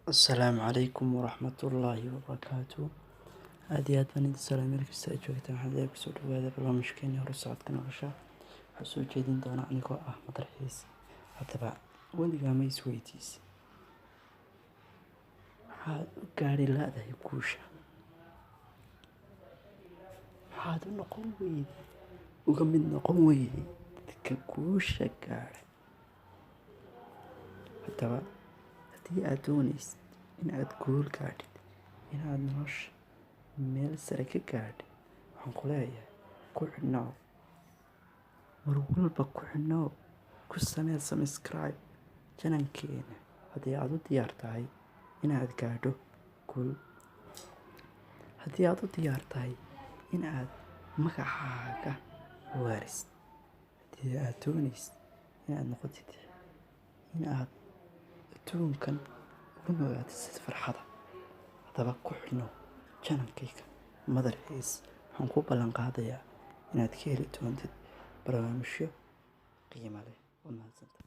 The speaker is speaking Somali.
السلام عليكم ورحمة الله وبركاته. aad iyo aad baan idin salaamay meel kasta aad joogtaan. Waxaan idinku soo dhawaada barnaamijkeena hore socodka nolosha. Waxaan soo jeedin doonaa anigoo ah Madarxiis. Haddaba weligaa ma isweydiisay maxaad u gaari laadahay guusha? maxaad uga mid noqon weyday dadka guusha gaadha? haddaba haddii aad doonaysid in aad guul gaadhid, inaad nolosha meel sare ka gaadhid, waxaan ku leeyahay ku xidhnaaw, mar walba ku xidhnaaw, ku samee subscribe channelkeena haddii aad u diyaar tahay inaad gaadho guul. haddii aad u diyaar tahay in aad magacaaga waarisid, haddii aad doonaysid inaad noqotid in aad adduunkan ugu noolaatid si farxada, haddaba ku xidhnow channelkayga Madarxiis. waxaan ku ballan qaadayaa inaad ka heli doontid barnaamijyo qiimo leh oo mahadsantahay.